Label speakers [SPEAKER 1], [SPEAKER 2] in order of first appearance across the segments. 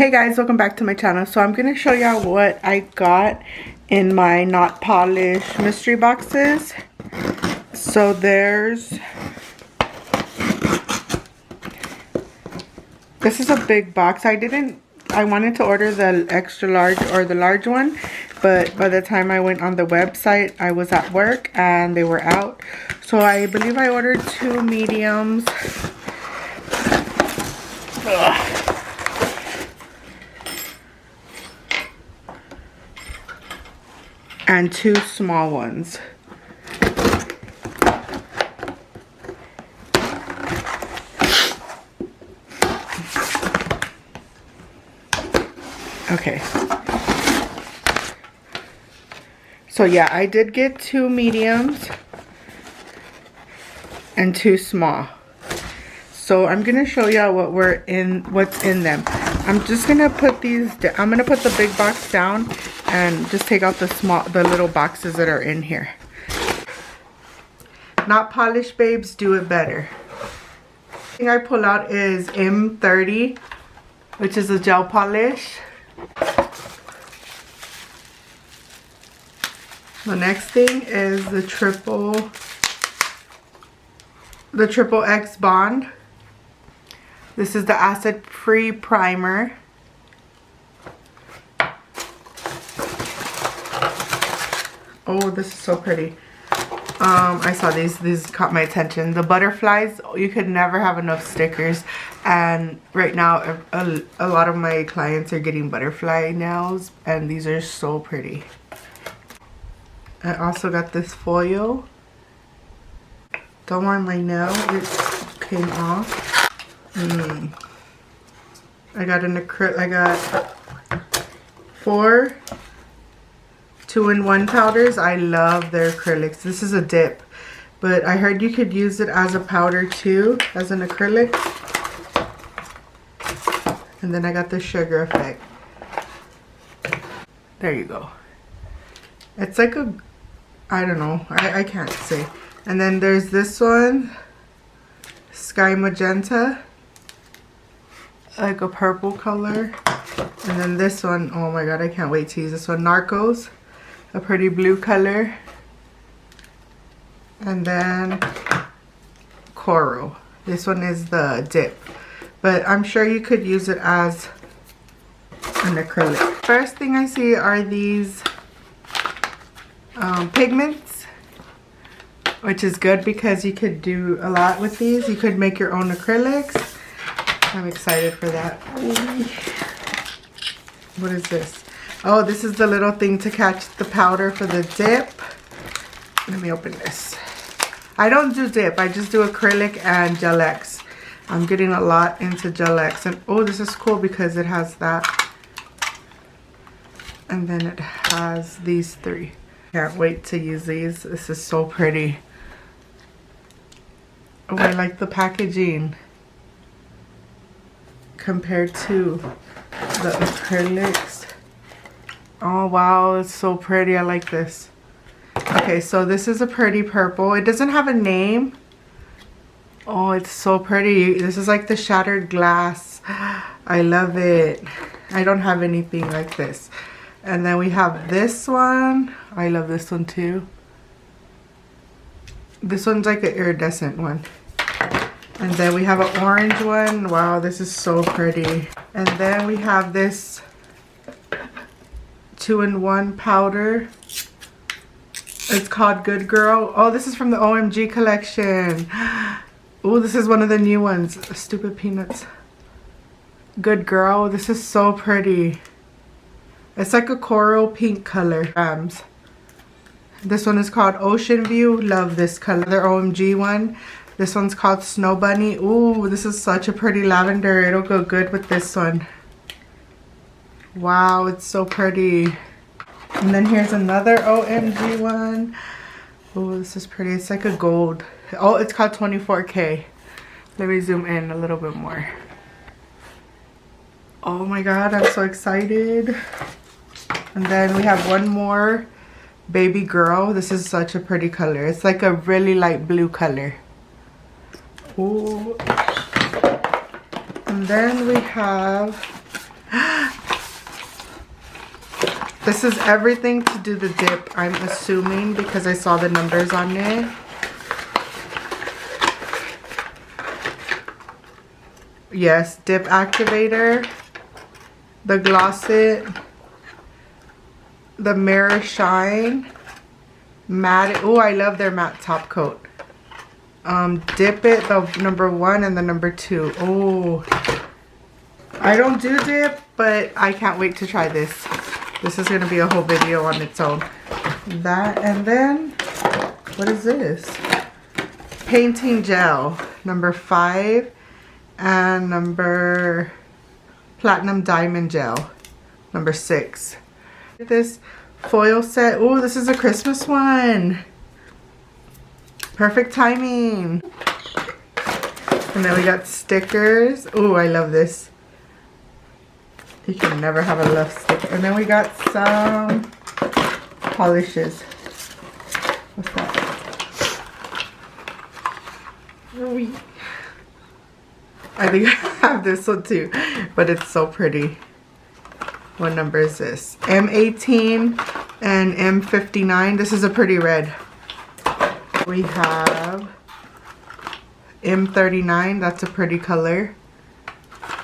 [SPEAKER 1] Hey guys, welcome back to my channel. So I'm gonna show y'all what I got in my not polished mystery boxes. So this is a big box. I wanted to order the extra large or the large one, but by the time I went on the website, I was at work and they were out. So I believe I ordered 2 mediums. Ugh. And 2 small ones. Okay. So yeah, I did get 2 mediums and 2 small. So I'm gonna show y'all what's in them. I'm just gonna put I'm gonna put the big box down and just take out the little boxes that are in here. Not polished babes, do it better. The thing I pull out is M30, which is a gel polish. The next thing is the triple X bond. This is the acid-free primer. Oh, this is so pretty. I saw these caught my attention. The butterflies, you could never have enough stickers. And right now, a lot of my clients are getting butterfly nails, and these are so pretty. I also got this foil. Don't want my nail, it came off. I got an acrylic. I got 4 2-in-1 powders. I love their acrylics. This is a dip, but I heard you could use it as a powder too, as an acrylic. And then I got the sugar effect. There you go. It's like a, I don't know, I can't say. And then there's this one, sky magenta, like a purple color. And then this one, oh my god, I can't wait to use this one, Narcos, a pretty blue color. And then coral. This one is the dip, but I'm sure you could use it as an acrylic. First thing I see are these pigments, which is good because you could do a lot with these. You could make your own acrylics. I'm excited for that. What is this? Oh, this is the little thing to catch the powder for the dip. Let me open this. I don't do dip, I just do acrylic and Gel X. I'm getting a lot into Gel X. And oh, this is cool because it has that. And then it has these 3. Can't wait to use these. This is so pretty. Oh, I like the packaging compared to the acrylics. Oh wow, it's so pretty. I like this. Okay, so this is a pretty purple. It doesn't have a name. Oh, it's so pretty. This is like the shattered glass. I love it. I don't have anything like this. And then we have this one. I love this one too. This one's like an iridescent one. And then we have an orange one. Wow, this is so pretty. And then we have this 2-in-1 powder. It's called Good Girl. Oh, this is from the OMG collection. Oh, this is one of the new ones. Stupid Peanuts. Good Girl. This is so pretty. It's like a coral pink color. This one is called Ocean View. Love this color. Their OMG one. This one's called Snow Bunny. Ooh, this is such a pretty lavender. It'll go good with this one. Wow, it's so pretty. And then here's another OMG one. Oh, this is pretty. It's like a gold. Oh, it's called 24K. Let me zoom in a little bit more. Oh my god, I'm so excited. And then we have one more, Baby Girl. This is such a pretty color. It's like a really light blue color. Ooh. And then we have This is everything to do the dip, I'm assuming, because I saw the numbers on it. Yes, dip activator, the gloss it, the mirror shine, matte. Oh, I love their matte top coat. Dip it, the number 1 and the number 2. Oh, I don't do dip, but I can't wait to try this. This is going to be a whole video on its own. That, and then, what is this? Painting gel, number 5, and number platinum diamond gel, number 6. This foil set. Oh, this is a Christmas one. Perfect timing. And then we got stickers. Oh, I love this. You can never have enough stickers. And then we got some polishes. What's that? I think I have this one too, but it's so pretty. What number is this? M18 and M59. This is a pretty red. We have M39. That's a pretty color.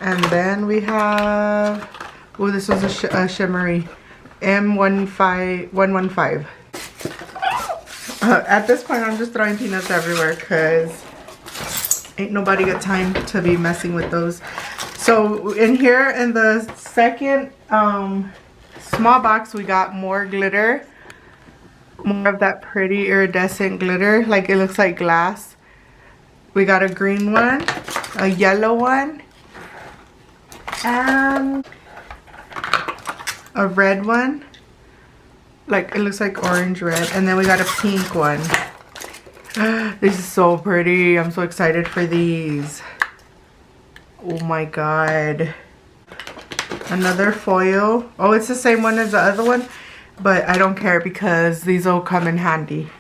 [SPEAKER 1] And then we have, oh, this was a shimmery, M115. At this point, I'm just throwing peanuts everywhere because ain't nobody got time to be messing with those. So in here, in the second small box, we got more glitter. More of that pretty iridescent glitter, like it looks like glass. We got a green one, a yellow one, and a red one. Like it looks like orange red. And then we got a pink one. This is so pretty. I'm so excited for these. Oh my god. Another foil. Oh, it's the same one as the other one, but I don't care because these will come in handy.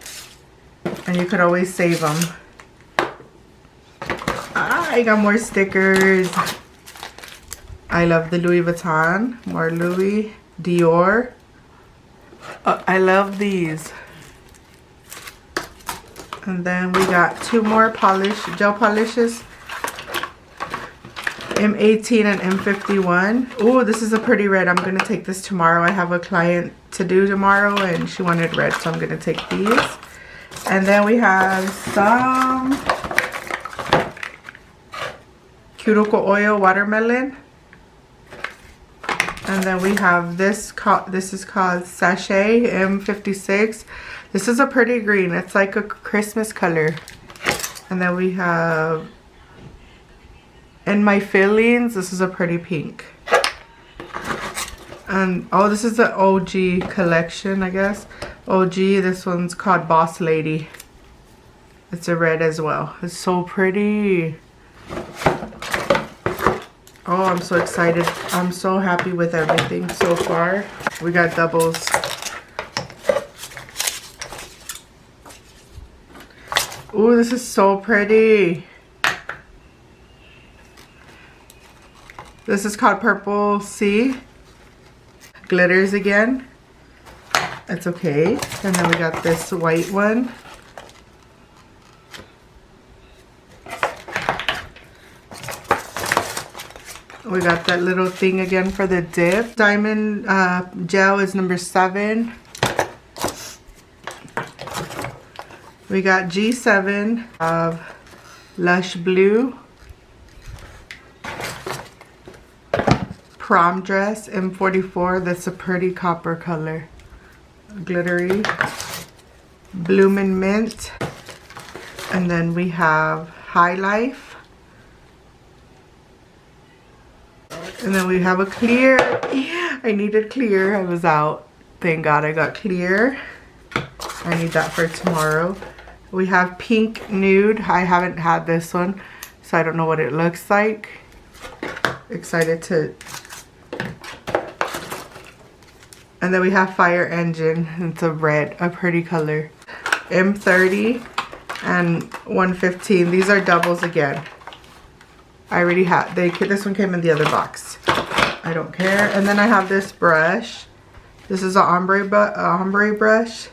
[SPEAKER 1] And you could always save them. Ah, I got more stickers. I love the Louis Vuitton. More Louis. Dior. I love these. And then we got 2 more gel polishes. M18 and M51. Oh, this is a pretty red. I'm going to take this tomorrow. I have a client to do tomorrow and she wanted red, so I'm going to take these. And then we have some cuticle oil watermelon. And then we have this is called Sachet M56. This is a pretty green. It's like a Christmas color. And then we have In My Feelings. This is a pretty pink. And oh, this is the OG collection, I guess. OG, this one's called Boss Lady. It's a red as well. It's so pretty. Oh, I'm so excited. I'm so happy with everything so far. We got doubles. Ooh, this is so pretty. This is called Purple Sea. Glitters again. It's okay. And then we got this white one. We got that little thing again for the dip. Diamond gel is number 7. We got G7 of Lush Blue. Prom Dress M44. That's a pretty copper color. Glittery. Bloomin' Mint. And then we have High Life. And then we have a clear. I needed clear. I was out. Thank God I got clear. I need that for tomorrow. We have Pink Nude. I haven't had this one, so I don't know what it looks like. Excited to. And then we have Fire Engine. It's a red, a pretty color. M30 and 115. These are doubles again. I already had. This one came in the other box. I don't care. And then I have this brush. This is an ombre brush.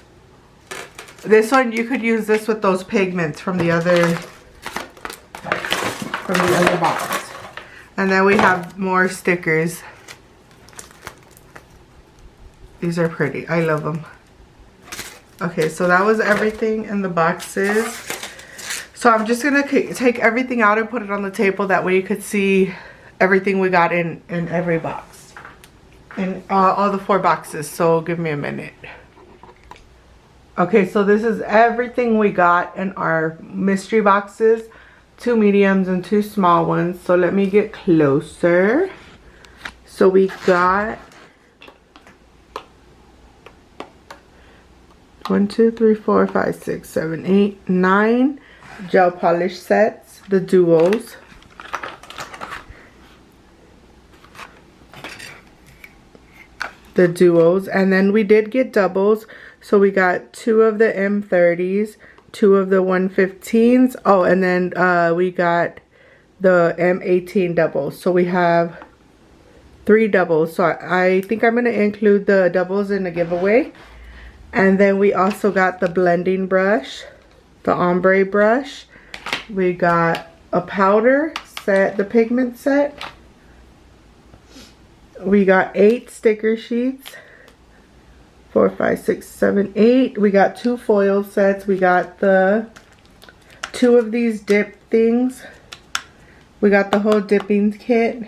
[SPEAKER 1] This one, you could use this with those pigments from the other box. And then we have more stickers. These are pretty. I love them. Okay, so that was everything in the boxes. So I'm just gonna take everything out and put it on the table. That way you could see everything we got in every box. In all the 4 boxes. So give me a minute. Okay, so this is everything we got in our mystery boxes. 2 mediums and 2 small ones. So let me get closer. So we got 1, 2, 3, 4, 5, 6, 7, 8, 9 gel polish sets, the duos. And then we did get doubles. So we got 2 of the M30s, 2 of the 115s. Oh, and then we got the M18 doubles. So we have 3 doubles. So I think I'm going to include the doubles in the giveaway. And then we also got the blending brush, the ombre brush. We got a powder set, the pigment set. We got 8 sticker sheets. 4, 5, 6, 7, 8. We got 2 foil sets. We got the 2 of these dip things. We got the whole dipping kit.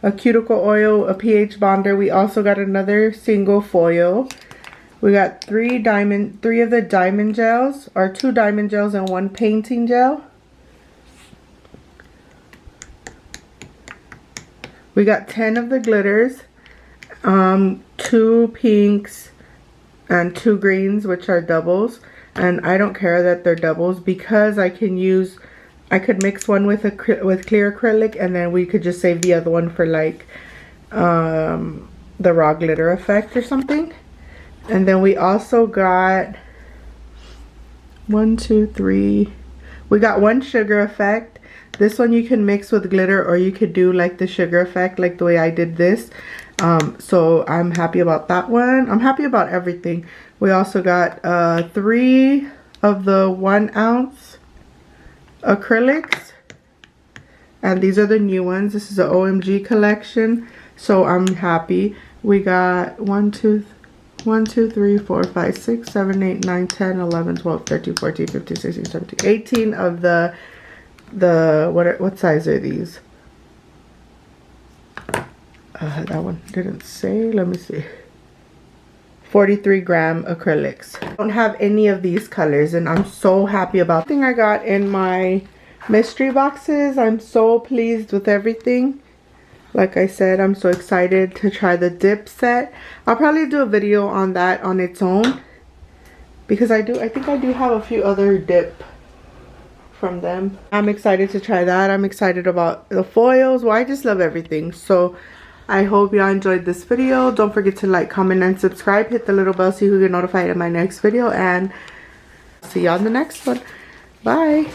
[SPEAKER 1] A cuticle oil, a pH bonder. We also got another single foil. We got 3 of the diamond gels, or 2 diamond gels and 1 painting gel. We got 10 of the glitters, 2 pinks and 2 greens, which are doubles. And I don't care that they're doubles because I could mix one with clear acrylic, and then we could just save the other one for like the raw glitter effect or something. And then we also got 1, 2, 3. We got 1 sugar effect. This one you can mix with glitter, or you could do like the sugar effect, like the way I did this. So I'm happy about that one. I'm happy about everything. We also got 3 of the 1 ounce acrylics. And these are the new ones. This is the OMG collection. So I'm happy. We got 1, 2, 3, 4, 5, 6, 7, 8, 9, 10, 11, 12, 13, 14, 15, 16, 17, 18 of the what size are these? That one didn't say. Let me see. 43 gram acrylics. I don't have any of these colors, and I'm so happy about everything I got in my mystery boxes. I'm so pleased with everything. Like I said, I'm so excited to try the dip set. I'll probably do a video on that on its own, because I think I do have a few other dip from them. I'm excited to try that. I'm excited about the foils. Well, I just love everything. So I hope y'all enjoyed this video. Don't forget to like, comment, and subscribe. Hit the little bell so you can get notified of my next video, and see y'all in the next one. Bye.